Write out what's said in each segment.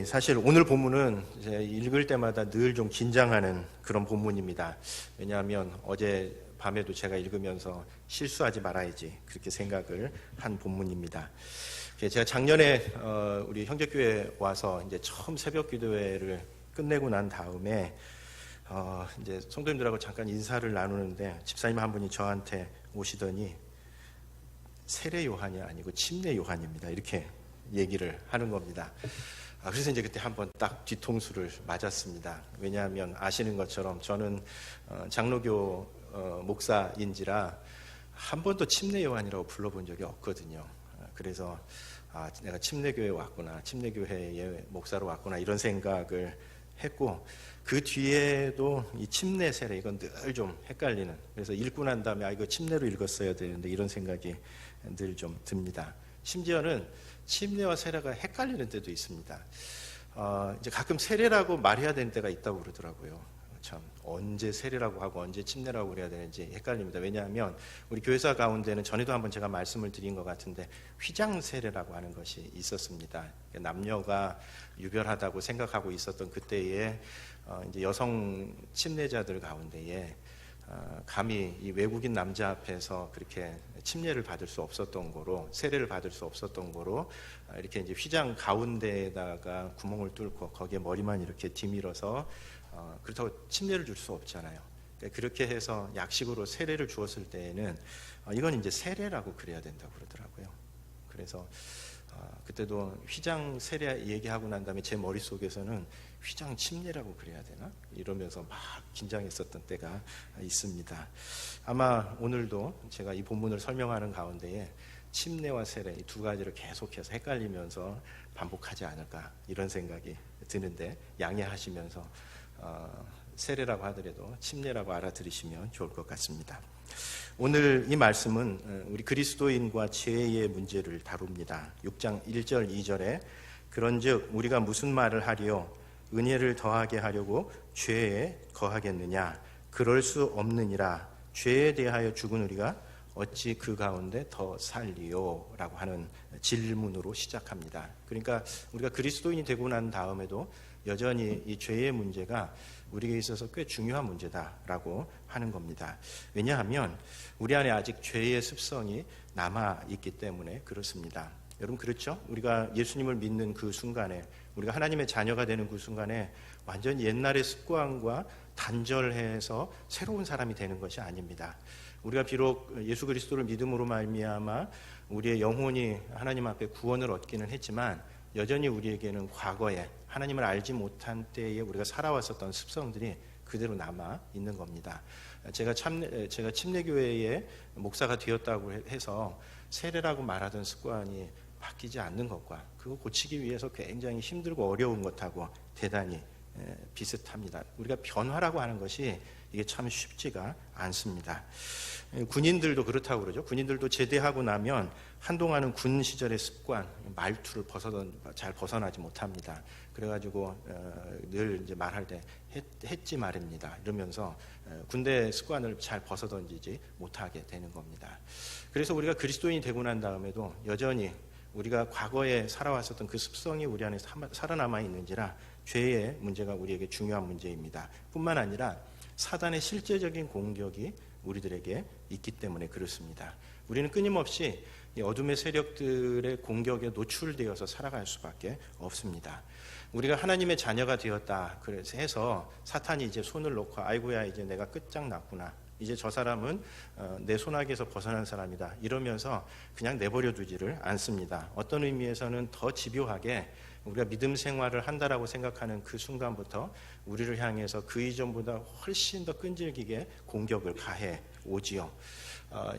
사실 오늘 본문은 이제 읽을 때마다 늘 좀 긴장하는 그런 본문입니다. 왜냐하면 어제 밤에도 제가 읽으면서 실수하지 말아야지 그렇게 생각을 한 본문입니다. 제가 작년에 우리 형제교회 와서 이제 처음 새벽 기도회를 끝내고 난 다음에 이제 성도님들하고 잠깐 인사를 나누는데 집사님 한 분이 저한테 오시더니 세례 요한이 아니고 침례 요한입니다. 이렇게 얘기를 하는 겁니다. 그래서 이제 그때 한번 딱 뒤통수를 맞았습니다. 왜냐하면 아시는 것처럼 저는 장로교 목사인지라 한 번도 침례 요한이라고 불러본 적이 없거든요. 그래서 내가 침례교회에 왔구나, 침례교회의 목사로 왔구나 이런 생각을 했고, 그 뒤에도 이 침례 세례 이건 늘 좀 헷갈리는, 그래서 읽고 난 다음에 이거 침례로 읽었어야 되는데 이런 생각이 늘 좀 듭니다. 심지어는 침례와 세례가 헷갈리는 때도 있습니다. 이제 가끔 세례라고 말해야 되는 때가 있다고 그러더라고요. 참 언제 세례라고 하고 언제 침례라고 그래야 되는지 헷갈립니다. 왜냐하면 우리 교회사 가운데는 전에도 한번 제가 말씀을 드린 것 같은데 휘장 세례라고 하는 것이 있었습니다. 남녀가 유별하다고 생각하고 있었던 그때에 이제 여성 침례자들 가운데에 감히 이 외국인 남자 앞에서 그렇게 침례를 받을 수 없었던 거로, 세례를 받을 수 없었던 거로 이렇게 이제 휘장 가운데에다가 구멍을 뚫고 거기에 머리만 이렇게 뒤밀어서 그렇다고 침례를 줄 수 없잖아요. 그렇게 해서 약식으로 세례를 주었을 때에는 이건 이제 세례라고 그래야 된다고 그러더라고요. 그래서 그때도 휘장 세례 얘기하고 난 다음에 제 머릿속에서는 휘장 침례라고 그래야 되나? 이러면서 막 긴장했었던 때가 있습니다. 아마 오늘도 제가 이 본문을 설명하는 가운데에 침례와 세례 이 두 가지를 계속해서 헷갈리면서 반복하지 않을까 이런 생각이 드는데 양해하시면서 세례라고 하더라도 침례라고 알아들으시면 좋을 것 같습니다. 오늘 이 말씀은 우리 그리스도인과 죄의 문제를 다룹니다. 6장 1절 2절에 그런즉 우리가 무슨 말을 하리요 은혜를 더하게 하려고 죄에 거하겠느냐 그럴 수 없느니라 죄에 대하여 죽은 우리가 어찌 그 가운데 더 살리요 라고 하는 질문으로 시작합니다. 그러니까 우리가 그리스도인이 되고 난 다음에도 여전히 이 죄의 문제가 우리에게 있어서 꽤 중요한 문제다라고 하는 겁니다. 왜냐하면 우리 안에 아직 죄의 습성이 남아있기 때문에 그렇습니다. 여러분 그렇죠? 우리가 예수님을 믿는 그 순간에, 우리가 하나님의 자녀가 되는 그 순간에 완전히 옛날의 습관과 단절해서 새로운 사람이 되는 것이 아닙니다. 우리가 비록 예수 그리스도를 믿음으로 말미암아 우리의 영혼이 하나님 앞에 구원을 얻기는 했지만 여전히 우리에게는 과거에 하나님을 알지 못한 때에 우리가 살아왔었던 습성들이 그대로 남아 있는 겁니다. 제가 침례교회의 목사가 되었다고 해서 세례라고 말하던 습관이 바뀌지 않는 것과 그거 고치기 위해서 굉장히 힘들고 어려운 것하고 대단히 비슷합니다. 우리가 변화라고 하는 것이 이게 참 쉽지가 않습니다. 군인들도 그렇다고 그러죠. 군인들도 제대하고 나면 한동안은 군 시절의 습관, 말투를 잘 벗어나지 못합니다. 그래가지고 늘 이제 말할 때 했지 말입니다. 이러면서 군대 습관을 잘 벗어던지지 못하게 되는 겁니다. 그래서 우리가 그리스도인이 되고 난 다음에도 여전히 우리가 과거에 살아왔었던 그 습성이 우리 안에 살아남아 있는지라 죄의 문제가 우리에게 중요한 문제입니다. 뿐만 아니라 사단의 실제적인 공격이 우리들에게 있기 때문에 그렇습니다. 우리는 끊임없이 이 어둠의 세력들의 공격에 노출되어서 살아갈 수밖에 없습니다. 우리가 하나님의 자녀가 되었다 그래서 해서 사탄이 이제 손을 놓고 아이고야 이제 내가 끝장났구나, 이제 저 사람은 내 손아귀에서 벗어난 사람이다 이러면서 그냥 내버려 두지를 않습니다. 어떤 의미에서는 더 집요하게 우리가 믿음 생활을 한다라고 생각하는 그 순간부터 우리를 향해서 그 이전보다 훨씬 더 끈질기게 공격을 가해 오지요.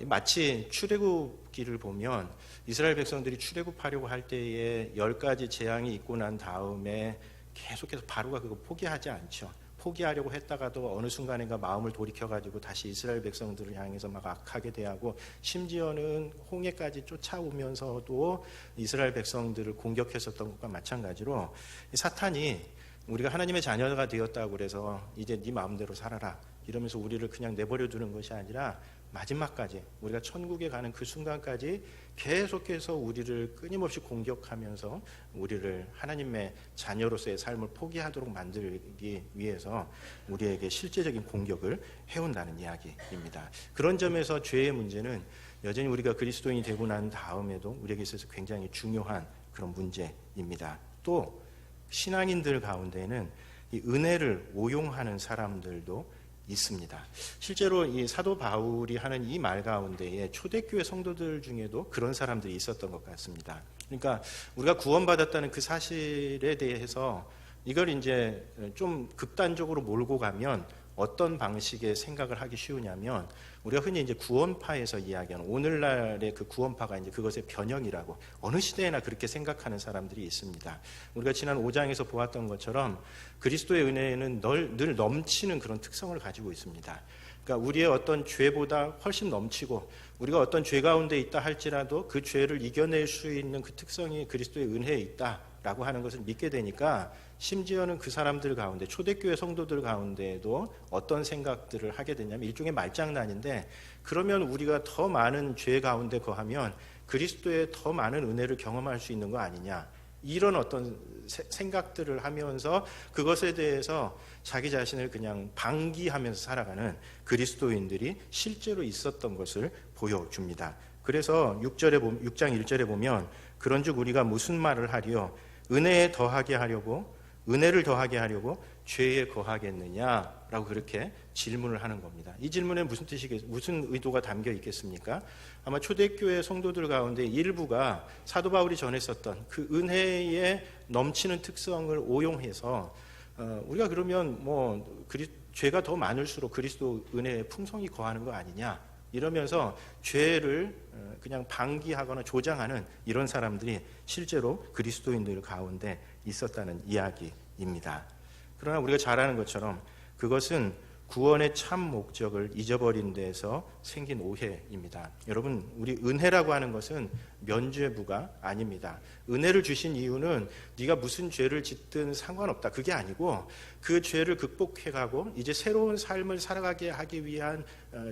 마치 출애굽기를 보면 이스라엘 백성들이 출애굽하려고 할 때에 10가지 재앙이 있고 난 다음에 계속해서 바로가 그거 포기하지 않죠. 포기하려고 했다가도 어느 순간인가 마음을 돌이켜가지고 다시 이스라엘 백성들을 향해서 막 악하게 대하고 심지어는 홍해까지 쫓아오면서도 이스라엘 백성들을 공격했었던 것과 마찬가지로 사탄이 우리가 하나님의 자녀가 되었다고 그래서 이제 네 마음대로 살아라 이러면서 우리를 그냥 내버려 두는 것이 아니라 마지막까지 우리가 천국에 가는 그 순간까지 계속해서 우리를 끊임없이 공격하면서 우리를 하나님의 자녀로서의 삶을 포기하도록 만들기 위해서 우리에게 실제적인 공격을 해온다는 이야기입니다. 그런 점에서 죄의 문제는 여전히 우리가 그리스도인이 되고 난 다음에도 우리에게 있어서 굉장히 중요한 그런 문제입니다. 또 신앙인들 가운데는 이 은혜를 오용하는 사람들도 있습니다. 실제로 이 사도 바울이 하는 이 말 가운데에 초대교회 성도들 중에도 그런 사람들이 있었던 것 같습니다. 그러니까 우리가 구원받았다는 그 사실에 대해서 이걸 이제 좀 극단적으로 몰고 가면 어떤 방식의 생각을 하기 쉬우냐면 우리가 흔히 이제 구원파에서 이야기하는 오늘날의 그 구원파가 이제 그것의 변형이라고 어느 시대에나 그렇게 생각하는 사람들이 있습니다. 우리가 지난 5장에서 보았던 것처럼 그리스도의 은혜는 늘 넘치는 그런 특성을 가지고 있습니다. 그러니까 우리의 어떤 죄보다 훨씬 넘치고 우리가 어떤 죄 가운데 있다 할지라도 그 죄를 이겨낼 수 있는 그 특성이 그리스도의 은혜에 있다라고 하는 것을 믿게 되니까 심지어는 그 사람들 가운데 초대교회 성도들 가운데에도 어떤 생각들을 하게 되냐면 일종의 말장난인데 그러면 우리가 더 많은 죄 가운데 거하면 그리스도의 더 많은 은혜를 경험할 수 있는 거 아니냐 이런 어떤 생각들을 하면서 그것에 대해서 자기 자신을 그냥 방기하면서 살아가는 그리스도인들이 실제로 있었던 것을 보여줍니다. 그래서 6장 1절에 보면 그런즉 우리가 무슨 말을 하리요 은혜에 더하게 하려고 은혜를 더하게 하려고 죄에 거하겠느냐라고 그렇게 질문을 하는 겁니다. 이 질문에 무슨 의도가 담겨 있겠습니까? 아마 초대교회 성도들 가운데 일부가 사도 바울이 전했었던 그 은혜의 넘치는 특성을 오용해서 우리가 그러면 죄가 더 많을수록 그리스도 은혜의 풍성이 거하는 거 아니냐 이러면서 죄를 그냥 방기하거나 조장하는 이런 사람들이 실제로 그리스도인들 가운데 있었다는 이야기입니다. 그러나 우리가 잘 아는 것처럼 그것은 구원의 참 목적을 잊어버린 데서 생긴 오해입니다. 여러분, 우리 은혜라고 하는 것은 면죄부가 아닙니다. 은혜를 주신 이유는 네가 무슨 죄를 짓든 상관없다. 그게 아니고 그 죄를 극복해가고 이제 새로운 삶을 살아가게 하기 위한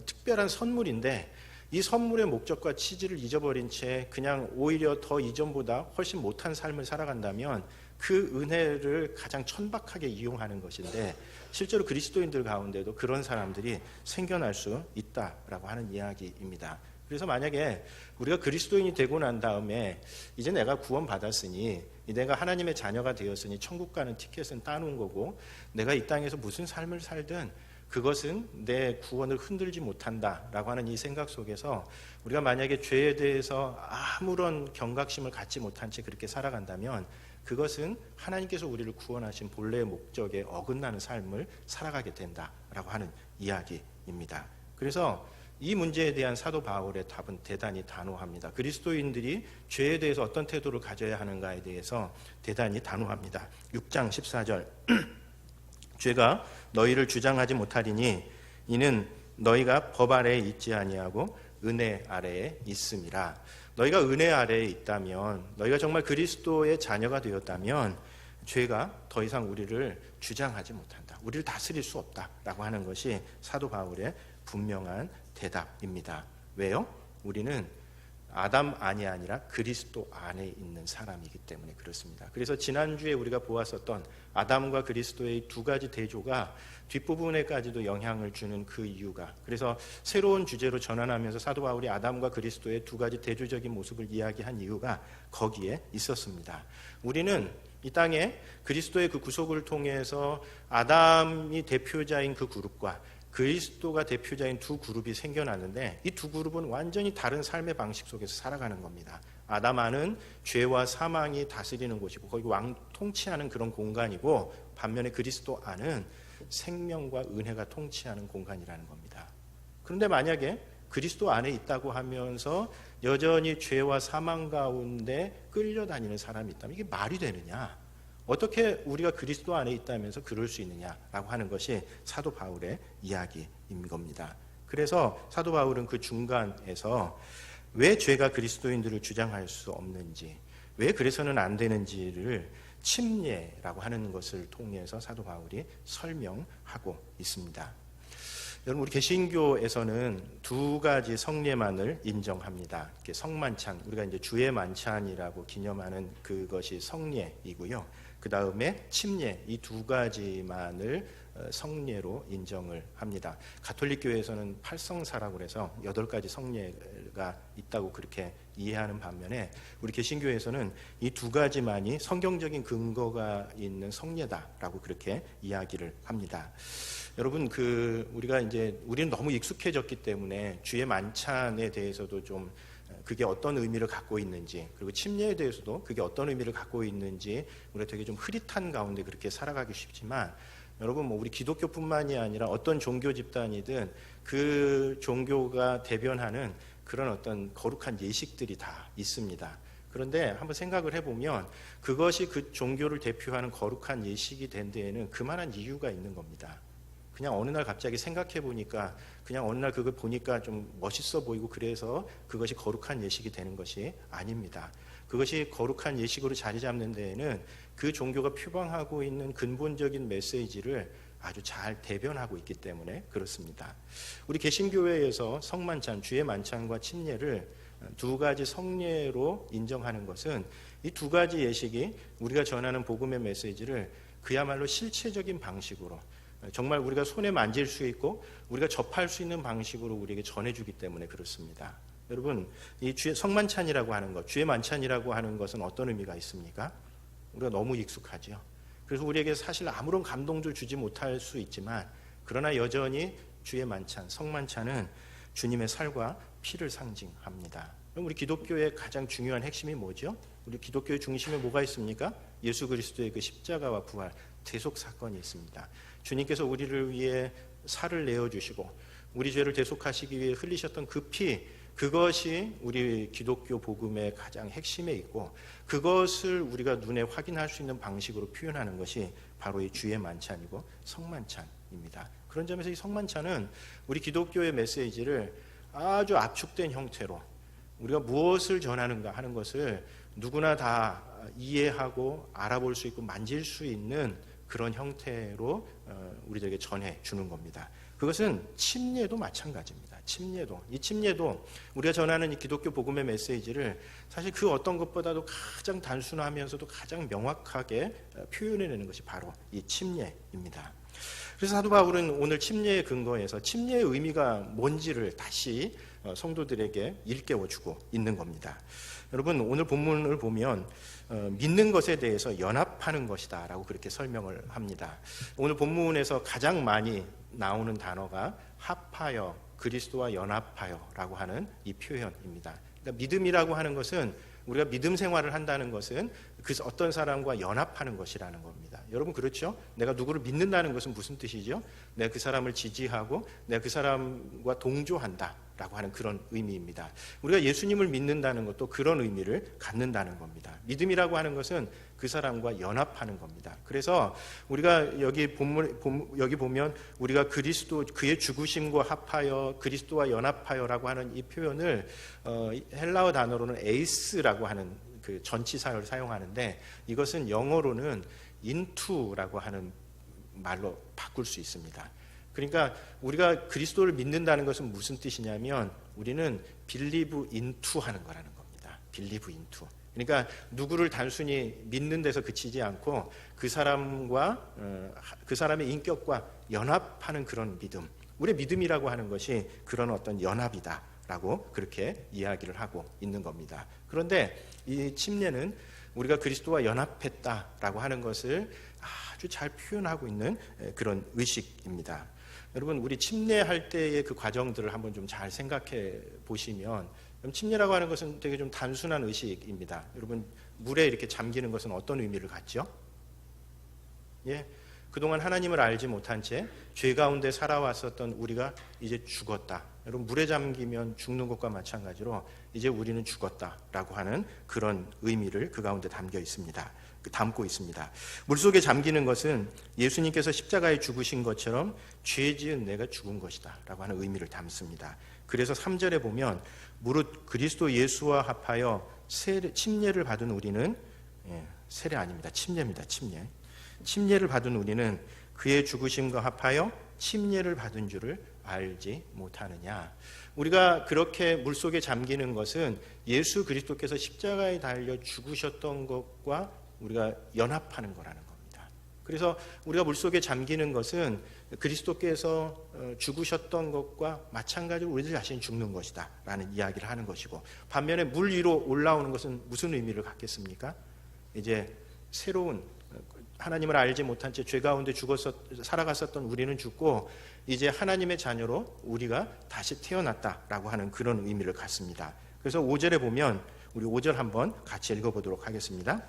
특별한 선물인데 이 선물의 목적과 취지를 잊어버린 채 그냥 오히려 더 이전보다 훨씬 못한 삶을 살아간다면 그 은혜를 가장 천박하게 이용하는 것인데 실제로 그리스도인들 가운데도 그런 사람들이 생겨날 수 있다라고 하는 이야기입니다. 그래서 만약에 우리가 그리스도인이 되고 난 다음에 이제 내가 구원받았으니 내가 하나님의 자녀가 되었으니 천국 가는 티켓은 따놓은 거고 내가 이 땅에서 무슨 삶을 살든 그것은 내 구원을 흔들지 못한다라고 하는 이 생각 속에서 우리가 만약에 죄에 대해서 아무런 경각심을 갖지 못한 채 그렇게 살아간다면 그것은 하나님께서 우리를 구원하신 본래의 목적에 어긋나는 삶을 살아가게 된다라고 하는 이야기입니다. 그래서 이 문제에 대한 사도 바울의 답은 대단히 단호합니다. 그리스도인들이 죄에 대해서 어떤 태도를 가져야 하는가에 대해서 대단히 단호합니다. 6장 14절 죄가 너희를 주장하지 못하리니 이는 너희가 법 아래에 있지 아니하고 은혜 아래에 있음이라. 너희가 은혜 아래에 있다면 너희가 정말 그리스도의 자녀가 되었다면 죄가 더 이상 우리를 주장하지 못한다. 우리를 다스릴 수 없다라고 하는 것이 사도 바울의 분명한 대답입니다. 왜요? 우리는 아담 안이 아니라 그리스도 안에 있는 사람이기 때문에 그렇습니다. 그래서 지난주에 우리가 보았었던 아담과 그리스도의 두 가지 대조가 뒷부분에까지도 영향을 주는 그 이유가 그래서 새로운 주제로 전환하면서 사도 바울이 아담과 그리스도의 두 가지 대조적인 모습을 이야기한 이유가 거기에 있었습니다. 우리는 이 땅에 그리스도의 그 구속을 통해서 아담이 대표자인 그 그룹과 그리스도가 대표자인 두 그룹이 생겨났는데 이 두 그룹은 완전히 다른 삶의 방식 속에서 살아가는 겁니다. 아담 안은 죄와 사망이 다스리는 곳이고 거기 통치하는 그런 공간이고 반면에 그리스도 안은 생명과 은혜가 통치하는 공간이라는 겁니다. 그런데 만약에 그리스도 안에 있다고 하면서 여전히 죄와 사망 가운데 끌려다니는 사람이 있다면 이게 말이 되느냐? 어떻게 우리가 그리스도 안에 있다면서 그럴 수 있느냐라고 하는 것이 사도 바울의 이야기인 겁니다. 그래서 사도 바울은 그 중간에서 왜 죄가 그리스도인들을 주장할 수 없는지, 왜 그래서는 안 되는지를 침례라고 하는 것을 통해서 사도 바울이 설명하고 있습니다. 여러분, 우리 개신교에서는 두 가지 성례만을 인정합니다. 성만찬, 우리가 이제 주의 만찬이라고 기념하는 그것이 성례이고요. 그 다음에 침례, 이 두 가지만을 성례로 인정을 합니다. 가톨릭 교회에서는 팔성사라고 해서 8가지 성례가 있다고 그렇게 이해하는 반면에 우리 개신교에서는 이 두 가지만이 성경적인 근거가 있는 성례다라고 그렇게 이야기를 합니다. 여러분, 우리는 너무 익숙해졌기 때문에 주의 만찬에 대해서도 좀 그게 어떤 의미를 갖고 있는지, 그리고 침례에 대해서도 그게 어떤 의미를 갖고 있는지 우리가 되게 좀 흐릿한 가운데 그렇게 살아가기 쉽지만, 여러분, 우리 기독교뿐만이 아니라 어떤 종교 집단이든 그 종교가 대변하는 그런 어떤 거룩한 예식들이 다 있습니다. 그런데 한번 생각을 해보면 그것이 그 종교를 대표하는 거룩한 예식이 된 데에는 그만한 이유가 있는 겁니다. 그냥 어느 날 갑자기 생각해 보니까, 그냥 어느 날 그걸 보니까 좀 멋있어 보이고 그래서 그것이 거룩한 예식이 되는 것이 아닙니다. 그것이 거룩한 예식으로 자리 잡는 데에는 그 종교가 표방하고 있는 근본적인 메시지를 아주 잘 대변하고 있기 때문에 그렇습니다. 우리 개신교회에서 성만찬, 주의 만찬과 침례를 두 가지 성례로 인정하는 것은 이 두 가지 예식이 우리가 전하는 복음의 메시지를 그야말로 실체적인 방식으로, 정말 우리가 손에 만질 수 있고 우리가 접할 수 있는 방식으로 우리에게 전해주기 때문에 그렇습니다. 여러분, 이 주의 성만찬이라고 하는 것, 주의 만찬이라고 하는 것은 어떤 의미가 있습니까? 우리가 너무 익숙하죠. 그래서 우리에게 사실 아무런 감동도 주지 못할 수 있지만, 그러나 여전히 주의 만찬, 성만찬은 주님의 살과 피를 상징합니다. 그럼 우리 기독교의 가장 중요한 핵심이 뭐죠? 우리 기독교의 중심에 뭐가 있습니까? 예수 그리스도의 그 십자가와 부활, 대속 사건이 있습니다. 주님께서 우리를 위해 살을 내어주시고 우리 죄를 대속하시기 위해 흘리셨던 그 피, 그것이 우리 기독교 복음의 가장 핵심에 있고, 그것을 우리가 눈에 확인할 수 있는 방식으로 표현하는 것이 바로 이 주의 만찬이고 성만찬입니다. 그런 점에서 이 성만찬은 우리 기독교의 메시지를 아주 압축된 형태로, 우리가 무엇을 전하는가 하는 것을 누구나 다 이해하고 알아볼 수 있고 만질 수 있는 그런 형태로 우리들에게 전해주는 겁니다. 그것은 침례도 마찬가지입니다. 이 침례도 우리가 전하는 이 기독교 복음의 메시지를 사실 그 어떤 것보다도 가장 단순하면서도 가장 명확하게 표현해내는 것이 바로 이 침례입니다. 그래서 사도 바울은 오늘 침례의 근거에서 침례의 의미가 뭔지를 다시 성도들에게 일깨워주고 있는 겁니다. 여러분, 오늘 본문을 보면 믿는 것에 대해서 연합하는 것이다 라고 그렇게 설명을 합니다. 오늘 본문에서 가장 많이 나오는 단어가 합하여, 그리스도와 연합하여 라고 하는 이 표현입니다. 그러니까 믿음이라고 하는 것은, 우리가 믿음 생활을 한다는 것은 그 어떤 사람과 연합하는 것이라는 겁니다. 여러분, 그렇죠? 내가 누구를 믿는다는 것은 무슨 뜻이죠? 내가 그 사람을 지지하고 내가 그 사람과 동조한다 라고 하는 그런 의미입니다. 우리가 예수님을 믿는다는 것도 그런 의미를 갖는다는 겁니다. 믿음이라고 하는 것은 그 사람과 연합하는 겁니다. 그래서 우리가 여기 보면 우리가 그리스도, 그의 죽으심과 합하여, 그리스도와 연합하여라고 하는 이 표현을 헬라어 단어로는 에이스라고 하는 그 전치사를 사용하는데, 이것은 영어로는 into라고 하는 말로 바꿀 수 있습니다. 그러니까 우리가 그리스도를 믿는다는 것은 무슨 뜻이냐면, 우리는 believe into 하는 거라는 겁니다. believe into. 그러니까 누구를 단순히 믿는 데서 그치지 않고 그 사람과 그 사람의 인격과 연합하는 그런 믿음. 우리의 믿음이라고 하는 것이 그런 어떤 연합이다라고 그렇게 이야기를 하고 있는 겁니다. 그런데 이 침례는 우리가 그리스도와 연합했다라고 하는 것을 아주 잘 표현하고 있는 그런 의식입니다. 여러분, 우리 침례할 때의 그 과정들을 한번 좀 잘 생각해 보시면, 침례라고 하는 것은 되게 좀 단순한 의식입니다. 여러분, 물에 이렇게 잠기는 것은 어떤 의미를 갖죠? 예, 그동안 하나님을 알지 못한 채 죄 가운데 살아왔었던 우리가 이제 죽었다. 여러분, 물에 잠기면 죽는 것과 마찬가지로 이제 우리는 죽었다라고 하는 그런 의미를 그 가운데 담고 있습니다. 물속에 잠기는 것은 예수님께서 십자가에 죽으신 것처럼 죄 지은 내가 죽은 것이다 라고 하는 의미를 담습니다. 그래서 3절에 보면 무릇 그리스도 예수와 합하여 침례를 받은 우리는, 세례 아닙니다. 침례입니다. 침례를 받은 우리는 그의 죽으심과 합하여 침례를 받은 줄을 알지 못하느냐. 우리가 그렇게 물속에 잠기는 것은 예수 그리스도께서 십자가에 달려 죽으셨던 것과 우리가 연합하는 거라는 겁니다. 그래서 우리가 물속에 잠기는 것은 그리스도께서 죽으셨던 것과 마찬가지로 우리들 자신이 죽는 것이다 라는 이야기를 하는 것이고, 반면에 물 위로 올라오는 것은 무슨 의미를 갖겠습니까? 이제 새로운, 하나님을 알지 못한 채 죄 가운데 살아갔었던 우리는 죽고 이제 하나님의 자녀로 우리가 다시 태어났다라고 하는 그런 의미를 갖습니다. 그래서 5절에 보면, 우리 5절 한번 같이 읽어보도록 하겠습니다.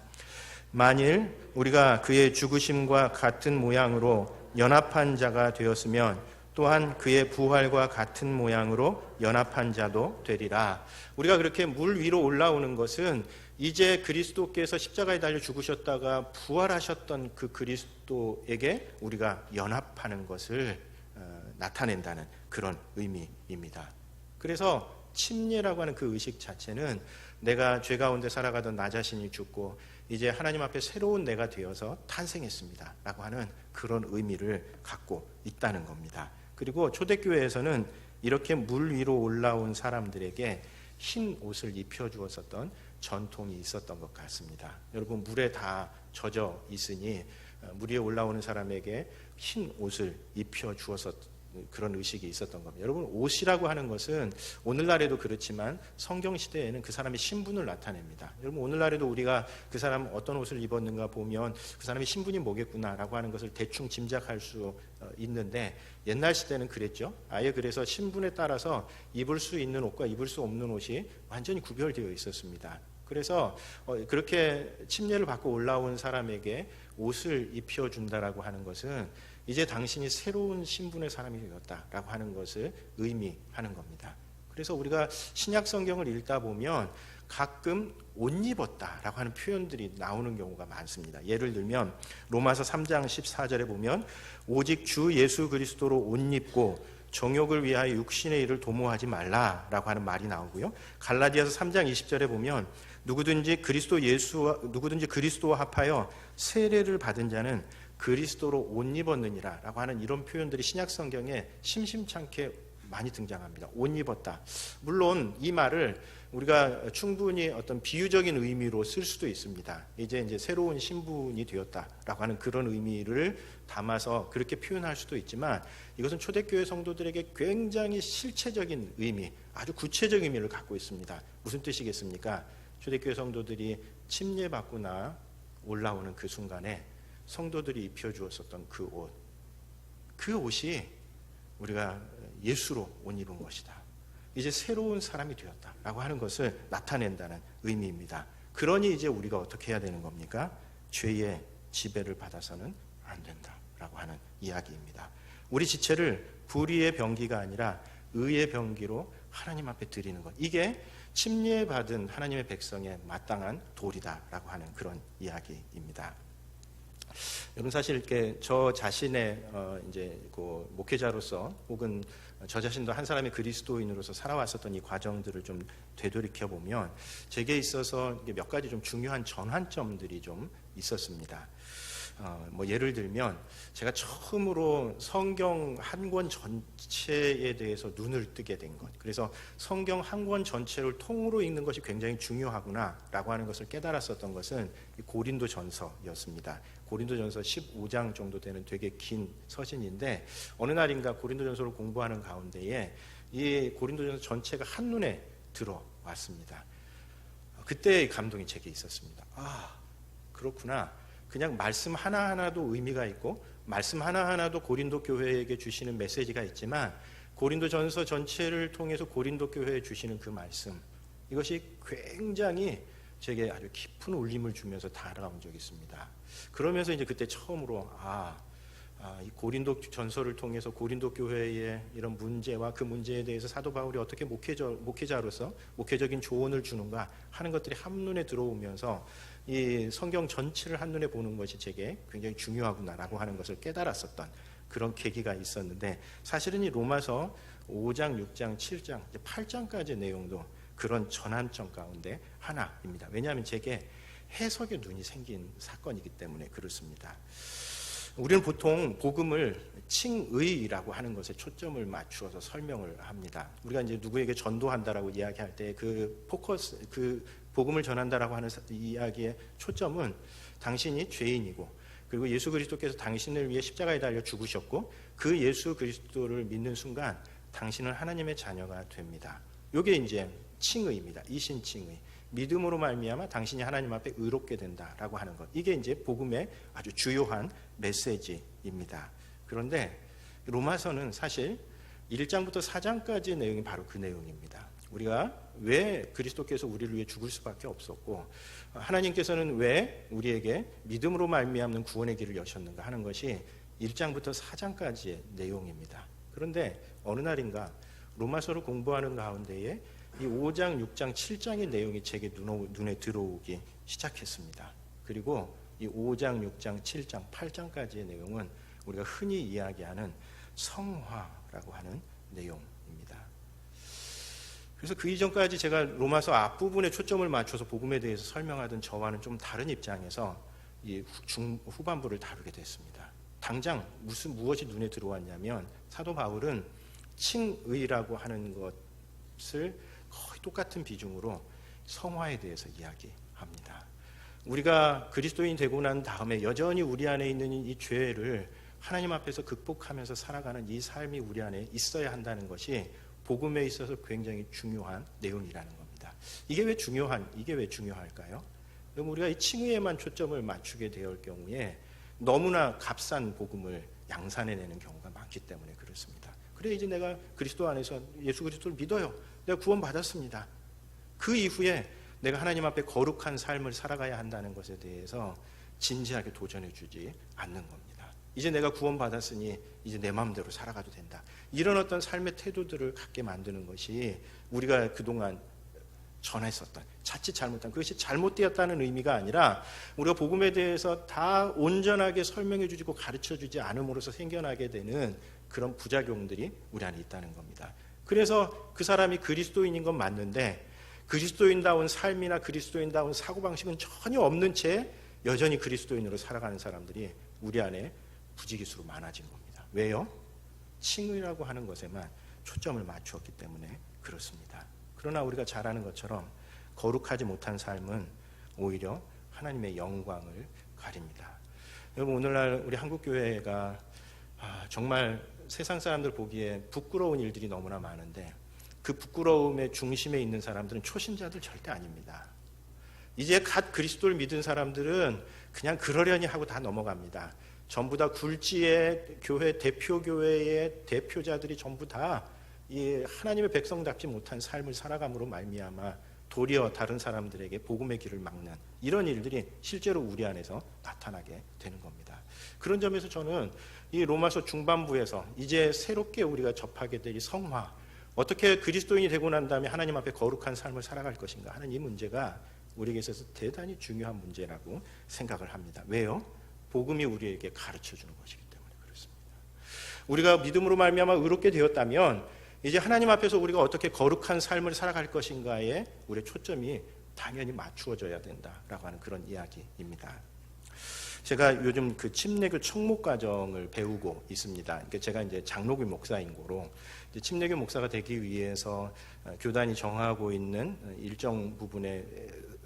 만일 우리가 그의 죽으심과 같은 모양으로 연합한 자가 되었으면 또한 그의 부활과 같은 모양으로 연합한 자도 되리라. 우리가 그렇게 물 위로 올라오는 것은 이제 그리스도께서 십자가에 달려 죽으셨다가 부활하셨던 그 그리스도에게 우리가 연합하는 것을 나타낸다는 그런 의미입니다. 그래서 침례라고 하는 그 의식 자체는 내가 죄 가운데 살아가던 나 자신이 죽고 이제 하나님 앞에 새로운 내가 되어서 탄생했습니다 라고 하는 그런 의미를 갖고 있다는 겁니다. 그리고 초대교회에서는 이렇게 물 위로 올라온 사람들에게 흰 옷을 입혀주었었던 전통이 있었던 것 같습니다. 여러분, 물에 다 젖어 있으니 물 위에 올라오는 사람에게 흰 옷을 입혀주었었던 그런 의식이 있었던 겁니다. 여러분, 옷이라고 하는 것은 오늘날에도 그렇지만 성경 시대에는 그 사람의 신분을 나타냅니다. 여러분, 오늘날에도 우리가 그 사람 어떤 옷을 입었는가 보면 그 사람의 신분이 뭐겠구나라고 하는 것을 대충 짐작할 수 있는데, 옛날 시대는 그랬죠. 아예 그래서 신분에 따라서 입을 수 있는 옷과 입을 수 없는 옷이 완전히 구별되어 있었습니다. 그래서 그렇게 침례를 받고 올라온 사람에게 옷을 입혀준다라고 하는 것은 이제 당신이 새로운 신분의 사람이 되었다라고 하는 것을 의미하는 겁니다. 그래서 우리가 신약 성경을 읽다 보면 가끔 옷 입었다라고 하는 표현들이 나오는 경우가 많습니다. 예를 들면 로마서 3장 14절에 보면 오직 주 예수 그리스도로 옷 입고 정욕을 위하여 육신의 일을 도모하지 말라라고 하는 말이 나오고요. 갈라디아서 3장 20절에 보면 누구든지 그리스도와 합하여 세례를 받은 자는 그리스도로 옷 입었느니라 라고 하는 이런 표현들이 신약 성경에 심심찮게 많이 등장합니다. 옷 입었다. 물론 이 말을 우리가 충분히 어떤 비유적인 의미로 쓸 수도 있습니다. 이제 새로운 신분이 되었다라고 하는 그런 의미를 담아서 그렇게 표현할 수도 있지만, 이것은 초대교회 성도들에게 굉장히 실체적인 의미, 아주 구체적인 의미를 갖고 있습니다. 무슨 뜻이겠습니까? 초대교회 성도들이 침례받고 나 올라오는 그 순간에 성도들이 입혀주었었던 그 옷, 그 옷이 우리가 예수로 옷 입은 것이다. 이제 새로운 사람이 되었다라고 하는 것을 나타낸다는 의미입니다. 그러니 이제 우리가 어떻게 해야 되는 겁니까? 죄의 지배를 받아서는 안 된다라고 하는 이야기입니다. 우리 지체를 불의의 병기가 아니라 의의 병기로 하나님 앞에 드리는 것, 이게 침례받은 하나님의 백성의 마땅한 도리다라고 하는 그런 이야기입니다. 여러분, 사실 이렇게 저 자신의 이제 그 목회자로서 혹은 저 자신도 한 사람의 그리스도인으로서 살아왔었던 이 과정들을 좀 되돌이켜 보면 제게 있어서 몇 가지 좀 중요한 전환점들이 좀 있었습니다. 뭐 예를 들면 제가 처음으로 성경 한 권 전체에 대해서 눈을 뜨게 된 것, 그래서 성경 한 권 전체를 통으로 읽는 것이 굉장히 중요하구나라고 하는 것을 깨달았었던 것은 고린도전서였습니다. 고린도전서 15장 정도 되는 되게 긴 서신인데, 어느 날인가 고린도전서를 공부하는 가운데에 이 고린도전서 전체가 한눈에 들어왔습니다. 그때의 감동이 제게 있었습니다. 아, 그렇구나. 그냥 말씀 하나하나도 의미가 있고 말씀 하나하나도 고린도 교회에게 주시는 메시지가 있지만, 고린도전서 전체를 통해서 고린도 교회에 주시는 그 말씀, 이것이 굉장히 제게 아주 깊은 울림을 주면서 다가온 적이 있습니다. 그러면서 이제 그때 처음으로 이 고린도 전서를 통해서 고린도 교회의 이런 문제와 그 문제에 대해서 사도 바울이 어떻게 목회자로서 목회적인 조언을 주는가 하는 것들이 한눈에 들어오면서 이 성경 전체를 한눈에 보는 것이 제게 굉장히 중요하구나라고 하는 것을 깨달았었던 그런 계기가 있었는데, 사실은 이 로마서 5장, 6장, 7장, 8장까지의 내용도 그런 전환점 가운데 하나입니다. 왜냐하면 제게 해석의 눈이 생긴 사건이기 때문에 그렇습니다. 우리는 보통 복음을 칭의라고 하는 것에 초점을 맞추어서 설명을 합니다. 우리가 이제 누구에게 전도한다라고 이야기할 때 그 포커스, 그 복음을 전한다라고 하는 이야기의 초점은 당신이 죄인이고, 그리고 예수 그리스도께서 당신을 위해 십자가에 달려 죽으셨고, 그 예수 그리스도를 믿는 순간 당신은 하나님의 자녀가 됩니다. 이게 이제 칭의입니다. 이신칭의. 믿음으로 말미암아 당신이 하나님 앞에 의롭게 된다라고 하는 것. 이게 이제 복음의 아주 주요한 메시지입니다. 그런데 로마서는 사실 1장부터 4장까지의 내용이 바로 그 내용입니다. 우리가 왜 그리스도께서 우리를 위해 죽을 수밖에 없었고, 하나님께서는 왜 우리에게 믿음으로 말미암는 구원의 길을 여셨는가 하는 것이 1장부터 4장까지의 내용입니다. 그런데 어느 날인가 로마서를 공부하는 가운데에 이 5장, 6장, 7장의 내용이 제게 눈에 들어오기 시작했습니다. 그리고 이 5장, 6장, 7장, 8장까지의 내용은 우리가 흔히 이야기하는 성화라고 하는 내용입니다. 그래서 그 이전까지 제가 로마서 앞부분에 초점을 맞춰서 복음에 대해서 설명하던 저와는 좀 다른 입장에서 이 후반부를 다루게 됐습니다. 당장 무엇이 눈에 들어왔냐면, 사도 바울은 칭의라고 하는 것을 거의 똑같은 비중으로 성화에 대해서 이야기합니다. 우리가 그리스도인 되고 난 다음에 여전히 우리 안에 있는 이 죄를 하나님 앞에서 극복하면서 살아가는 이 삶이 우리 안에 있어야 한다는 것이 복음에 있어서 굉장히 중요한 내용이라는 겁니다. 이게 왜 중요할까요? 그럼 우리가 이 칭의에만 초점을 맞추게 될 경우에 너무나 값싼 복음을 양산해내는 경우가 많기 때문에 그렇습니다. 그래, 이제 내가 그리스도 안에서 예수 그리스도를 믿어요. 내가 구원받았습니다. 그 이후에 내가 하나님 앞에 거룩한 삶을 살아가야 한다는 것에 대해서 진지하게 도전해주지 않는 겁니다. 이제 내가 구원받았으니 이제 내 마음대로 살아가도 된다. 이런 어떤 삶의 태도들을 갖게 만드는 것이 우리가 그동안 전했었던, 자칫 잘못한, 그것이 잘못되었다는 의미가 아니라 우리가 복음에 대해서 다 온전하게 설명해 주고 가르쳐 주지 않음으로써 생겨나게 되는 그런 부작용들이 우리 안에 있다는 겁니다. 그래서 그 사람이 그리스도인인 건 맞는데 그리스도인다운 삶이나 그리스도인다운 사고방식은 전혀 없는 채 여전히 그리스도인으로 살아가는 사람들이 우리 안에 부지기수로 많아진 겁니다. 왜요? 칭의라고 하는 것에만 초점을 맞추었기 때문에 그렇습니다. 그러나 우리가 잘 아는 것처럼 거룩하지 못한 삶은 오히려 하나님의 영광을 가립니다. 여러분, 오늘날 우리 한국교회가 정말 세상 사람들 보기에 부끄러운 일들이 너무나 많은데 그 부끄러움의 중심에 있는 사람들은 초신자들 절대 아닙니다. 이제 갓 그리스도를 믿은 사람들은 그냥 그러려니 하고 다 넘어갑니다. 전부 다 굴지의 교회, 대표 교회의 대표자들이 전부 다 이 하나님의 백성답지 못한 삶을 살아감으로 말미암아 도리어 다른 사람들에게 복음의 길을 막는 이런 일들이 실제로 우리 안에서 나타나게 되는 겁니다. 그런 점에서 저는 이 로마서 중반부에서 이제 새롭게 우리가 접하게 될 이 성화, 어떻게 그리스도인이 되고 난 다음에 하나님 앞에 거룩한 삶을 살아갈 것인가 하는 이 문제가 우리에게 있어서 대단히 중요한 문제라고 생각을 합니다. 왜요? 복음이 우리에게 가르쳐주는 것이기 때문에 그렇습니다. 우리가 믿음으로 말미암아 의롭게 되었다면 이제 하나님 앞에서 우리가 어떻게 거룩한 삶을 살아갈 것인가에 우리의 초점이 당연히 맞추어져야 된다라고 하는 그런 이야기입니다. 제가 요즘 그 침례교 청목 과정을 배우고 있습니다. 그러니까 제가 이제 장로교 목사인 거로 이제 침례교 목사가 되기 위해서 교단이 정하고 있는 일정 부분의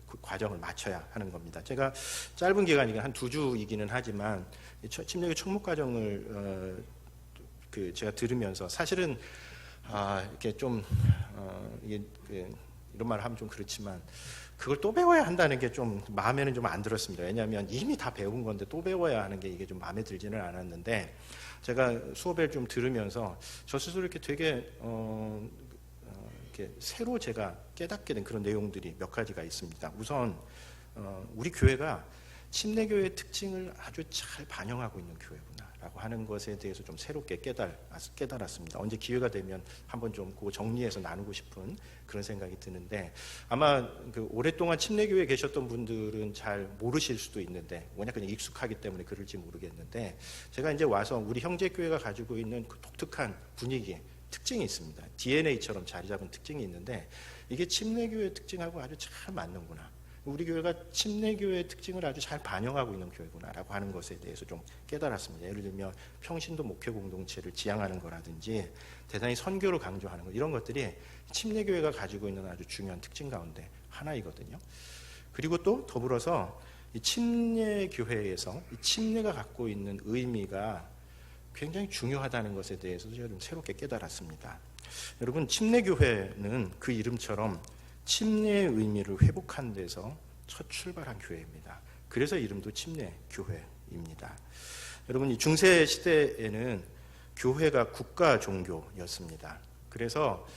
그 과정을 마쳐야 하는 겁니다. 제가 짧은 기간이긴 한 2주이기는 하지만 침례교 청목 과정을 제가 들으면서 사실은 이렇게 좀 이게 이런 말 하면 좀 그렇지만 그걸 또 배워야 한다는 게 좀 마음에는 좀 안 들었습니다. 왜냐하면 이미 다 배운 건데 또 배워야 하는 게 이게 좀 마음에 들지는 않았는데 제가 수업을 좀 들으면서 저 스스로 이렇게 되게 이렇게 새로 제가 깨닫게 된 그런 내용들이 몇 가지가 있습니다. 우선 우리 교회가 침례교회의 특징을 아주 잘 반영하고 있는 교회구나라고 하는 것에 대해서 좀 새롭게 깨달았습니다. 언제 기회가 되면 한번 좀 그거 정리해서 나누고 싶은 그런 생각이 드는데 아마 그 오랫동안 침례교회에 계셨던 분들은 잘 모르실 수도 있는데 워낙 그냥 익숙하기 때문에 그럴지 모르겠는데 제가 이제 와서 우리 형제교회가 가지고 있는 그 독특한 분위기, 특징이 있습니다. DNA처럼 자리 잡은 특징이 있는데 이게 침례교회 특징하고 아주 잘 맞는구나. 우리 교회가 침례교회의 특징을 아주 잘 반영하고 있는 교회구나라고 하는 것에 대해서 좀 깨달았습니다. 예를 들면 평신도 목회 공동체를 지향하는 거라든지 대단히 선교를 강조하는 것, 이런 것들이 침례교회가 가지고 있는 아주 중요한 특징 가운데 하나이거든요. 그리고 또 더불어서 이 침례교회에서 이 침례가 갖고 있는 의미가 굉장히 중요하다는 것에 대해서 제가 좀 새롭게 깨달았습니다. 여러분, 침례교회는 그 이름처럼 침례의 의미를 회복한 데서 첫 출발한 교회입니다. 그래서 이름도 침례교회입니다. 여러분, 이 중세 시대에는 교회가 국가 종교였습니다. 그래서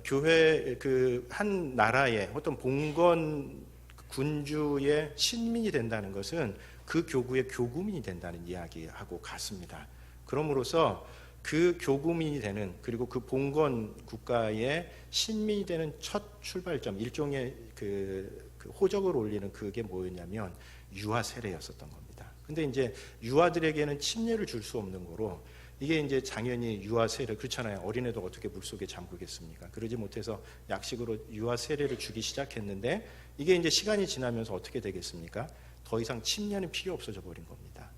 교회 그 한 나라의 어떤 봉건 군주의 신민이 된다는 것은 그 교구의 교구민이 된다는 이야기하고 같습니다. 그럼으로써 그 교구민이 되는, 그리고 그 봉건 국가의 신민이 되는 첫 출발점, 일종의 그 호적을 올리는 그게 뭐였냐면 유아 세례였었던 겁니다. 근데 이제 유아들에게는 침례를 줄 수 없는 거로, 이게 이제 당연히 유아 세례, 그렇잖아요. 어린애도 어떻게 물속에 잠그겠습니까? 그러지 못해서 약식으로 유아 세례를 주기 시작했는데, 이게 이제 시간이 지나면서 어떻게 되겠습니까? 더 이상 침례는 필요 없어져 버린 겁니다.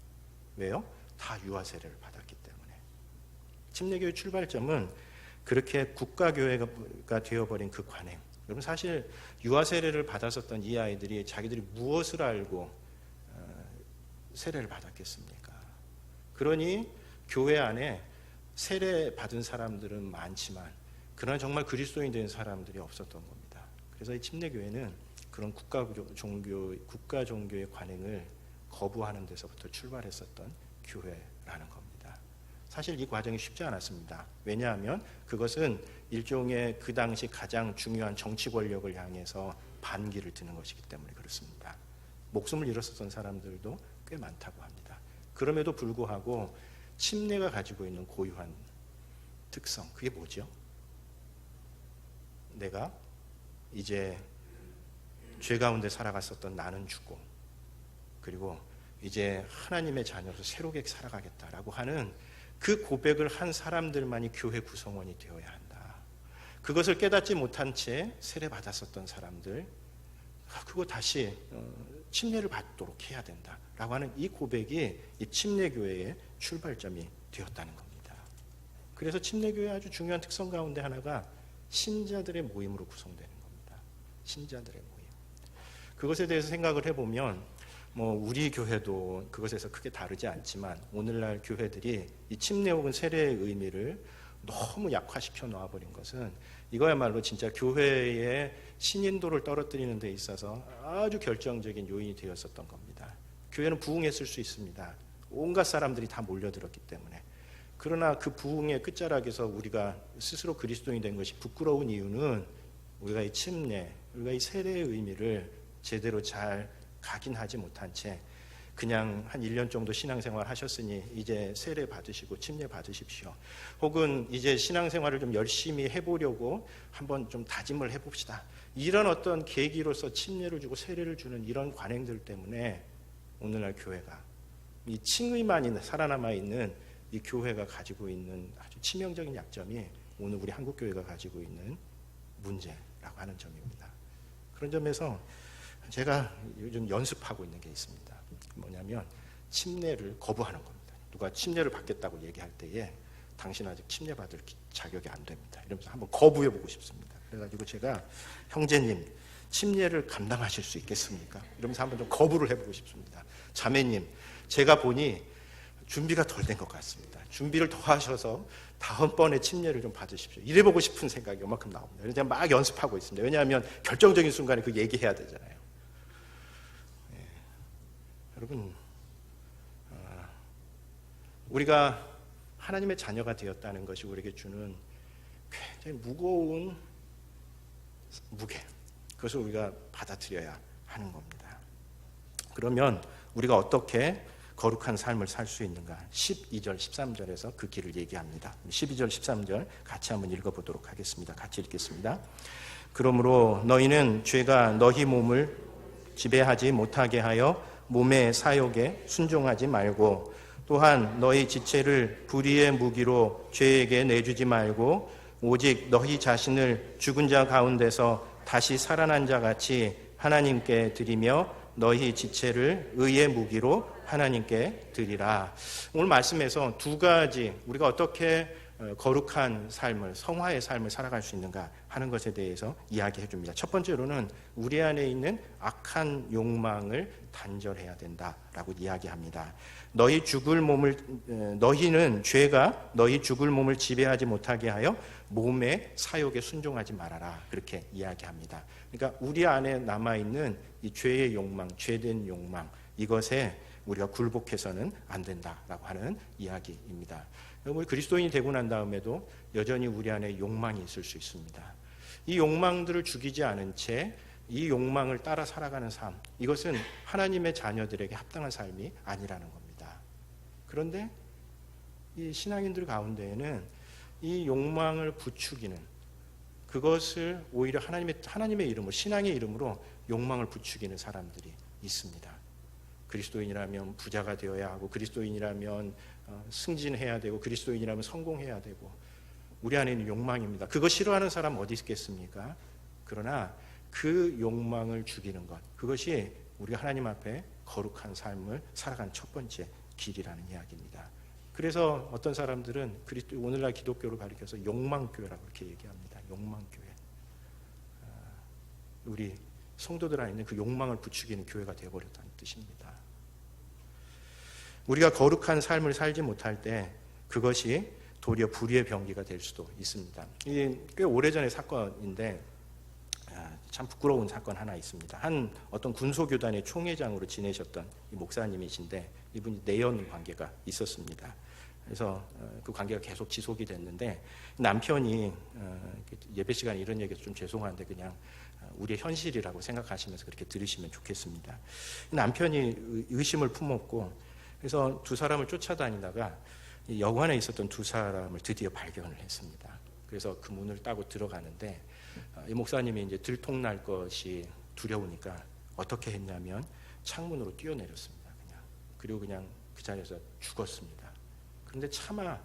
왜요? 다 유아 세례를 받았기 때문에. 침례교회 출발점은 그렇게 국가교회가 되어버린 그 관행. 여러분, 사실 유아 세례를 받았었던 이 아이들이 자기들이 무엇을 알고 세례를 받았겠습니까? 그러니 교회 안에 세례 받은 사람들은 많지만 그러나 정말 그리스도인 된 사람들이 없었던 겁니다. 그래서 이 침례교회는 그런 국가 종교의 관행을 거부하는 데서부터 출발했었던 교회라는 겁니다. 사실 이 과정이 쉽지 않았습니다. 왜냐하면 그것은 일종의 그 당시 가장 중요한 정치 권력을 향해서 반기를 드는 것이기 때문에 그렇습니다. 목숨을 잃었었던 사람들도 꽤 많다고 합니다. 그럼에도 불구하고 침례가 가지고 있는 고유한 특성, 그게 뭐죠? 내가 이제 죄 가운데 살아갔었던 나는 죽고, 그리고 이제 하나님의 자녀로 새롭게 살아가겠다라고 하는 그 고백을 한 사람들만이 교회 구성원이 되어야 한다. 그것을 깨닫지 못한 채 세례 받았었던 사람들, 그거 다시 침례를 받도록 해야 된다라고 하는 이 고백이 이 침례교회의 출발점이 되었다는 겁니다. 그래서 침례교회의 아주 중요한 특성 가운데 하나가 신자들의 모임으로 구성되는 겁니다. 신자들의 모임. 그것에 대해서 생각을 해보면 우리 교회도 그것에서 크게 다르지 않지만 오늘날 교회들이 이 침례 혹은 세례의 의미를 너무 약화시켜 놓아버린 것은 이거야말로 진짜 교회의 신인도를 떨어뜨리는 데 있어서 아주 결정적인 요인이 되었었던 겁니다. 교회는 부흥했을 수 있습니다. 온갖 사람들이 다 몰려들었기 때문에. 그러나 그 부흥의 끝자락에서 우리가 스스로 그리스도인이 된 것이 부끄러운 이유는 우리가 이 침례, 우리가 이 세례의 의미를 제대로 잘 각인하지 못한 채 그냥 한 1년 정도 신앙생활 하셨으니 이제 세례 받으시고 침례 받으십시오. 혹은 이제 신앙생활을 좀 열심히 해보려고 한번 좀 다짐을 해봅시다. 이런 어떤 계기로서 침례를 주고 세례를 주는 이런 관행들 때문에 오늘날 교회가 이 칭의만 살아남아 있는 이 교회가 가지고 있는 아주 치명적인 약점이 오늘 우리 한국교회가 가지고 있는 문제라고 하는 점입니다. 그런 점에서 제가 요즘 연습하고 있는 게 있습니다. 뭐냐면 침례를 거부하는 겁니다. 누가 침례를 받겠다고 얘기할 때에 당신 아직 침례 받을 자격이 안 됩니다. 이러면서 한번 거부해보고 싶습니다. 그래가지고 제가 형제님 침례를 감당하실 수 있겠습니까? 이러면서 한번 좀 거부를 해보고 싶습니다. 자매님 제가 보니 준비가 덜 된 것 같습니다. 준비를 더 하셔서 다음번에 침례를 좀 받으십시오. 이래보고 싶은 생각이 요만큼 나옵니다. 그래서 제가 막 연습하고 있습니다. 왜냐하면 결정적인 순간에 그 얘기해야 되잖아요. 여러분, 우리가 하나님의 자녀가 되었다는 것이 우리에게 주는 굉장히 무거운 무게, 그것을 우리가 받아들여야 하는 겁니다. 그러면 우리가 어떻게 거룩한 삶을 살 수 있는가? 12절, 13절에서 그 길을 얘기합니다. 12절, 13절 같이 한번 읽어보도록 하겠습니다. 같이 읽겠습니다. 그러므로 너희는 죄가 너희 몸을 지배하지 못하게 하여 몸의 사욕에 순종하지 말고, 또한 너희 지체를 불의의 무기로 죄에게 내주지 말고 오직 너희 자신을 죽은 자 가운데서 다시 살아난 자 같이 하나님께 드리며 너희 지체를 의의 무기로 하나님께 드리라. 오늘 말씀에서 두 가지 우리가 어떻게 거룩한 삶을, 성화의 삶을 살아갈 수 있는가 하는 것에 대해서 이야기해 줍니다. 첫 번째로는 우리 안에 있는 악한 욕망을 단절해야 된다라고 이야기합니다. 너희는 죄가 너희 죽을 몸을 지배하지 못하게 하여 몸의 사욕에 순종하지 말아라. 그렇게 이야기합니다. 그러니까 우리 안에 남아있는 이 죄의 욕망, 죄된 욕망, 이것에 우리가 굴복해서는 안 된다라고 하는 이야기입니다. 우리 그리스도인이 되고 난 다음에도 여전히 우리 안에 욕망이 있을 수 있습니다. 이 욕망들을 죽이지 않은 채 이 욕망을 따라 살아가는 삶, 이것은 하나님의 자녀들에게 합당한 삶이 아니라는 겁니다. 그런데 이 신앙인들 가운데에는 이 욕망을 부추기는, 그것을 오히려 하나님의 이름으로, 신앙의 이름으로 욕망을 부추기는 사람들이 있습니다. 그리스도인이라면 부자가 되어야 하고, 그리스도인이라면 승진해야 되고, 그리스도인이라면 성공해야 되고, 우리 안에 있는 욕망입니다. 그거 싫어하는 사람 어디 있겠습니까? 그러나 그 욕망을 죽이는 것, 그것이 우리가 하나님 앞에 거룩한 삶을 살아가는 첫 번째 길이라는 이야기입니다. 그래서 어떤 사람들은 오늘날 기독교를 가리켜서 욕망교회라고 이렇게 얘기합니다. 욕망교회. 우리 성도들 안에 있는 그 욕망을 부추기는 교회가 되어버렸다는 뜻입니다. 우리가 거룩한 삶을 살지 못할 때 그것이 도리어 불의의 병기가 될 수도 있습니다. 이게 꽤 오래전의 사건인데 참 부끄러운 사건 하나 있습니다. 어떤 군소교단의 총회장으로 지내셨던 이 목사님이신데 이분이 내연 관계가 있었습니다. 그래서 그 관계가 계속 지속이 됐는데 남편이 예배 시간에 이런 얘기해서 좀 죄송한데 그냥 우리의 현실이라고 생각하시면서 그렇게 들으시면 좋겠습니다. 남편이 의심을 품었고 그래서 두 사람을 쫓아다니다가 여관에 있었던 두 사람을 드디어 발견을 했습니다. 그래서 그 문을 따고 들어가는데 이 목사님이 이제 들통날 것이 두려우니까 어떻게 했냐면 창문으로 뛰어내렸습니다. 그리고 그냥 그 자리에서 죽었습니다. 그런데 차마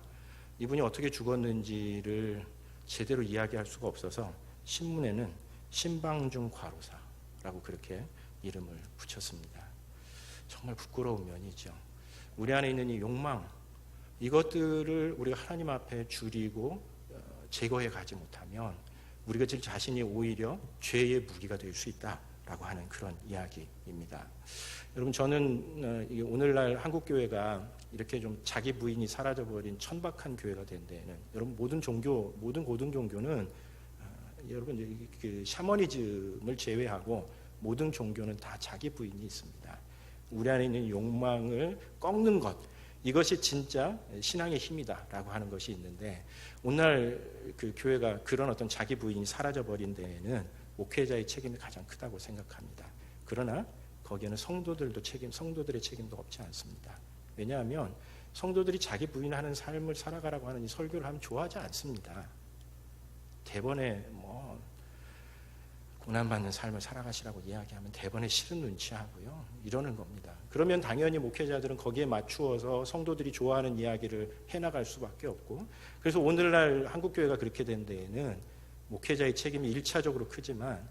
이분이 어떻게 죽었는지를 제대로 이야기할 수가 없어서 신문에는 신방중 과로사라고 그렇게 이름을 붙였습니다. 정말 부끄러운 면이죠. 우리 안에 있는 이 욕망, 이것들을 우리가 하나님 앞에 줄이고 제거해 가지 못하면 우리가 자신이 오히려 죄의 무기가 될 수 있다라고 하는 그런 이야기입니다. 여러분, 저는 오늘날 한국교회가 이렇게 좀 자기 부인이 사라져버린 천박한 교회가 된 데에는 여러분 모든 고등 종교는 여러분 그 샤머니즘을 제외하고 모든 종교는 다 자기 부인이 있습니다. 우리 안에 있는 욕망을 꺾는 것, 이것이 진짜 신앙의 힘이다라고 하는 것이 있는데 오늘 그 교회가 그런 어떤 자기 부인이 사라져버린 데에는 목회자의 책임이 가장 크다고 생각합니다. 그러나 거기에는 성도들의 책임도 없지 않습니다. 왜냐하면 성도들이 자기 부인하는 삶을 살아가라고 하는 이 설교를 하면 좋아하지 않습니다. 대번에 고난받는 삶을 살아가시라고 이야기하면 대번에 싫은 눈치하고요. 이러는 겁니다. 그러면 당연히 목회자들은 거기에 맞추어서 성도들이 좋아하는 이야기를 해나갈 수밖에 없고, 그래서 오늘날 한국교회가 그렇게 된 데에는 목회자의 책임이 1차적으로 크지만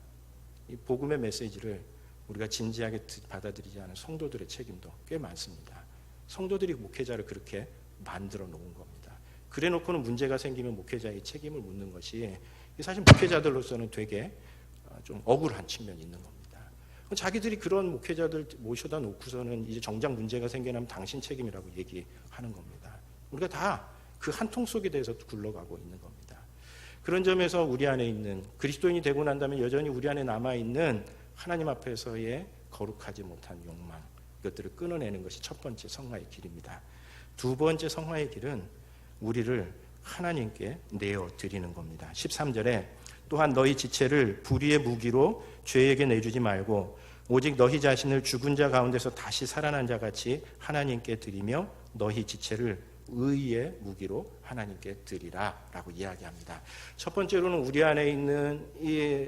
이 복음의 메시지를 우리가 진지하게 받아들이지 않은 성도들의 책임도 꽤 많습니다. 성도들이 목회자를 그렇게 만들어 놓은 겁니다. 그래 놓고는 문제가 생기면 목회자의 책임을 묻는 것이 사실 목회자들로서는 되게 좀 억울한 측면이 있는 겁니다. 자기들이 그런 목회자들 모셔다 놓고서는 이제 정작 문제가 생겨나면 당신 책임이라고 얘기하는 겁니다. 우리가 다 그 한 통 속에 대해서 굴러가고 있는 겁니다. 그런 점에서 우리 안에 있는 그리스도인이 되고 난다면 여전히 우리 안에 남아있는 하나님 앞에서의 거룩하지 못한 욕망, 이것들을 끊어내는 것이 첫 번째 성화의 길입니다. 두 번째 성화의 길은 우리를 하나님께 내어드리는 겁니다. 13절에 또한 너희 지체를 불의의 무기로 죄에게 내주지 말고 오직 너희 자신을 죽은 자 가운데서 다시 살아난 자 같이 하나님께 드리며 너희 지체를 의의 무기로 하나님께 드리라 라고 이야기합니다. 첫 번째로는 우리 안에 있는 이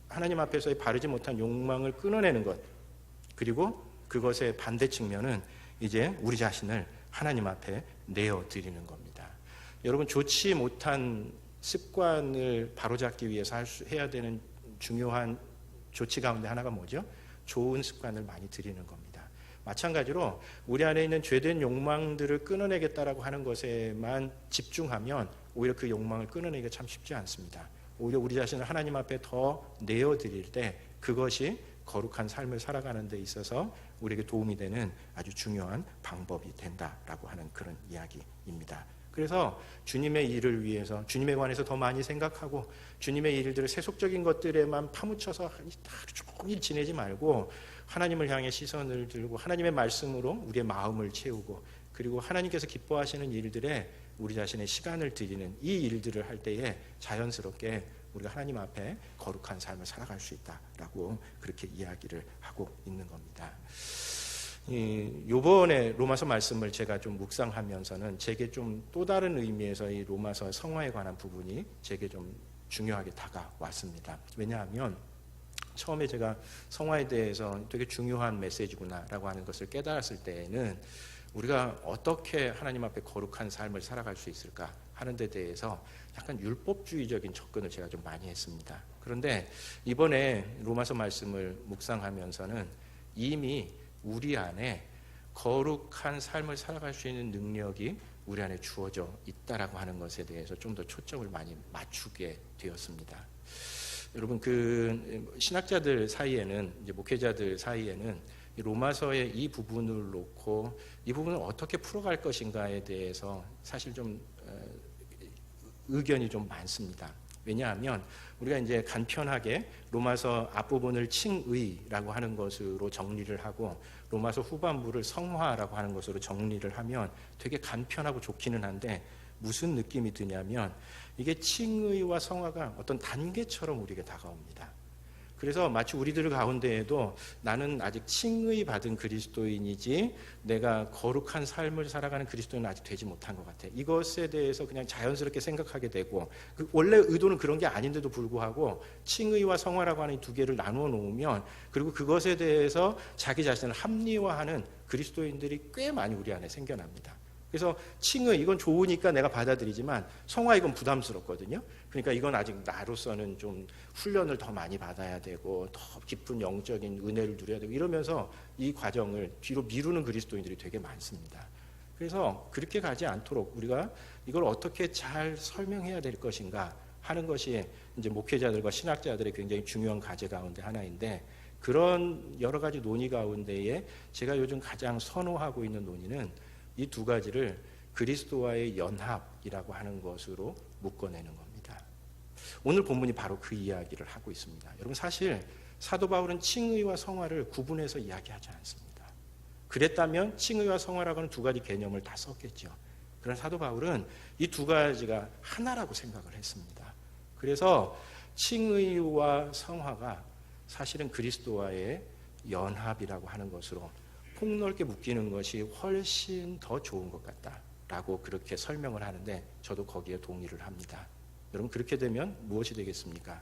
하나님 앞에서의 바르지 못한 욕망을 끊어내는 것, 그리고 그것의 반대 측면은 이제 우리 자신을 하나님 앞에 내어드리는 겁니다. 여러분, 좋지 못한 습관을 바로잡기 위해서 해야 되는 중요한 조치 가운데 하나가 뭐죠? 좋은 습관을 많이 들이는 겁니다. 마찬가지로 우리 안에 있는 죄된 욕망들을 끊어내겠다라고 하는 것에만 집중하면 오히려 그 욕망을 끊어내기가 참 쉽지 않습니다. 오히려 우리 자신을 하나님 앞에 더 내어드릴 때 그것이 거룩한 삶을 살아가는 데 있어서 우리에게 도움이 되는 아주 중요한 방법이 된다라고 하는 그런 이야기입니다. 그래서 주님의 일을 위해서 주님에 관해서 더 많이 생각하고 주님의 일들을 세속적인 것들에만 파묻혀서 하루 종일 지내지 말고 하나님을 향해 시선을 들고 하나님의 말씀으로 우리의 마음을 채우고 그리고 하나님께서 기뻐하시는 일들에 우리 자신의 시간을 들이는 이 일들을 할 때에 자연스럽게 우리가 하나님 앞에 거룩한 삶을 살아갈 수 있다라고 그렇게 이야기를 하고 있는 겁니다. 요번에 로마서 말씀을 제가 좀 묵상하면서는 제게 좀 또 다른 의미에서 이 로마서 성화에 관한 부분이 제게 좀 중요하게 다가왔습니다. 왜냐하면 처음에 제가 성화에 대해서 되게 중요한 메시지구나라고 하는 것을 깨달았을 때에는 우리가 어떻게 하나님 앞에 거룩한 삶을 살아갈 수 있을까 하는 데 대해서 약간 율법주의적인 접근을 제가 좀 많이 했습니다. 그런데 이번에 로마서 말씀을 묵상하면서는 이미 우리 안에 거룩한 삶을 살아갈 수 있는 능력이 우리 안에 주어져 있다라고 하는 것에 대해서 좀 더 초점을 많이 맞추게 되었습니다. 여러분 그 신학자들 사이에는 이제 목회자들 사이에는 이 로마서의 이 부분을 놓고 이 부분을 어떻게 풀어갈 것인가에 대해서 사실 좀 의견이 좀 많습니다. 왜냐하면 우리가 이제 간편하게 로마서 앞부분을 칭의라고 하는 것으로 정리를 하고 로마서 후반부를 성화라고 하는 것으로 정리를 하면 되게 간편하고 좋기는 한데 무슨 느낌이 드냐면 이게 칭의와 성화가 어떤 단계처럼 우리에게 다가옵니다. 그래서 마치 우리들 가운데에도 나는 아직 칭의 받은 그리스도인이지 내가 거룩한 삶을 살아가는 그리스도인은 아직 되지 못한 것 같아. 이것에 대해서 그냥 자연스럽게 생각하게 되고 원래 의도는 그런 게 아닌데도 불구하고 칭의와 성화라고 하는 이 두 개를 나누어 놓으면 그리고 그것에 대해서 자기 자신을 합리화하는 그리스도인들이 꽤 많이 우리 안에 생겨납니다. 그래서 칭의 이건 좋으니까 내가 받아들이지만 성화 이건 부담스럽거든요. 그러니까 이건 아직 나로서는 좀 훈련을 더 많이 받아야 되고 더 깊은 영적인 은혜를 누려야 되고 이러면서 이 과정을 뒤로 미루는 그리스도인들이 되게 많습니다. 그래서 그렇게 가지 않도록 우리가 이걸 어떻게 잘 설명해야 될 것인가 하는 것이 이제 목회자들과 신학자들의 굉장히 중요한 과제 가운데 하나인데 그런 여러 가지 논의 가운데에 제가 요즘 가장 선호하고 있는 논의는 이 두 가지를 그리스도와의 연합이라고 하는 것으로 묶어내는 겁니다. 오늘 본문이 바로 그 이야기를 하고 있습니다. 여러분 사실 사도 바울은 칭의와 성화를 구분해서 이야기하지 않습니다. 그랬다면 칭의와 성화라고 하는 두 가지 개념을 다 썼겠죠. 그러나 사도 바울은 이 두 가지가 하나라고 생각을 했습니다. 그래서 칭의와 성화가 사실은 그리스도와의 연합이라고 하는 것으로 폭넓게 묶이는 것이 훨씬 더 좋은 것 같다라고 그렇게 설명을 하는데 저도 거기에 동의를 합니다. 여러분 그렇게 되면 무엇이 되겠습니까?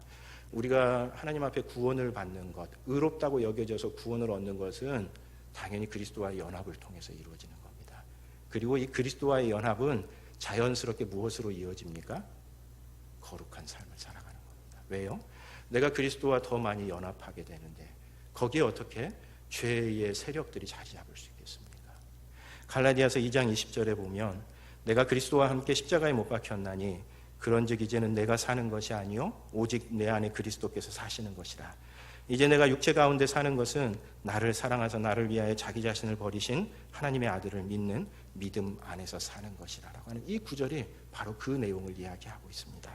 우리가 하나님 앞에 구원을 받는 것, 의롭다고 여겨져서 구원을 얻는 것은 당연히 그리스도와의 연합을 통해서 이루어지는 겁니다. 그리고 이 그리스도와의 연합은 자연스럽게 무엇으로 이어집니까? 거룩한 삶을 살아가는 겁니다. 왜요? 내가 그리스도와 더 많이 연합하게 되는데 거기에 어떻게 죄의 세력들이 자리 잡을 수 있겠습니까? 갈라디아서 2장 20절에 보면 내가 그리스도와 함께 십자가에 못 박혔나니 그런즉 이제는 내가 사는 것이 아니요 오직 내 안에 그리스도께서 사시는 것이라. 이제 내가 육체 가운데 사는 것은 나를 사랑하사 나를 위하여 자기 자신을 버리신 하나님의 아들을 믿는 믿음 안에서 사는 것이라라고 하는 이 구절이 바로 그 내용을 이야기하고 있습니다.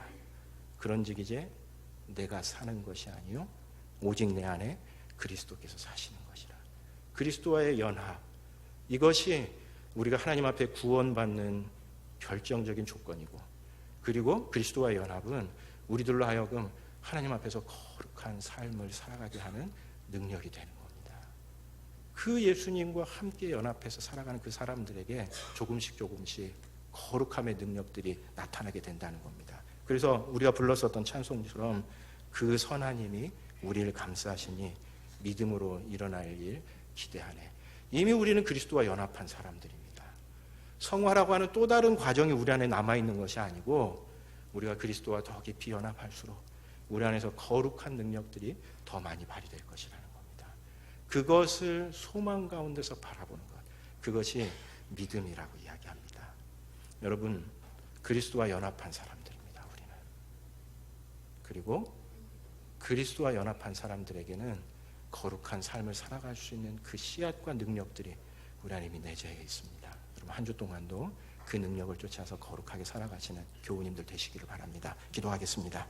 그런즉 이제 내가 사는 것이 아니요 오직 내 안에 그리스도께서 사시는 것이라. 그리스도와의 연합, 이것이 우리가 하나님 앞에 구원받는 결정적인 조건이고 그리고 그리스도와의 연합은 우리들로 하여금 하나님 앞에서 거룩한 삶을 살아가게 하는 능력이 되는 겁니다. 그 예수님과 함께 연합해서 살아가는 그 사람들에게 조금씩 거룩함의 능력들이 나타나게 된다는 겁니다. 그래서 우리가 불렀었던 찬송처럼 그 선하님이 우리를 감싸시니 믿음으로 일어날 일 기대하네. 이미 우리는 그리스도와 연합한 사람들입니다. 성화라고 하는 또 다른 과정이 우리 안에 남아있는 것이 아니고 우리가 그리스도와 더 깊이 연합할수록 우리 안에서 거룩한 능력들이 더 많이 발휘될 것이라는 겁니다. 그것을 소망 가운데서 바라보는 것, 그것이 믿음이라고 이야기합니다. 여러분, 그리스도와 연합한 사람들입니다. 우리는. 그리고 그리스도와 연합한 사람들에게는 거룩한 삶을 살아갈 수 있는 그 씨앗과 능력들이 우리 안에 이미 내재해 있습니다. 여러분, 한 주 동안도 그 능력을 쫓아서 거룩하게 살아가시는 교우님들 되시기를 바랍니다. 기도하겠습니다.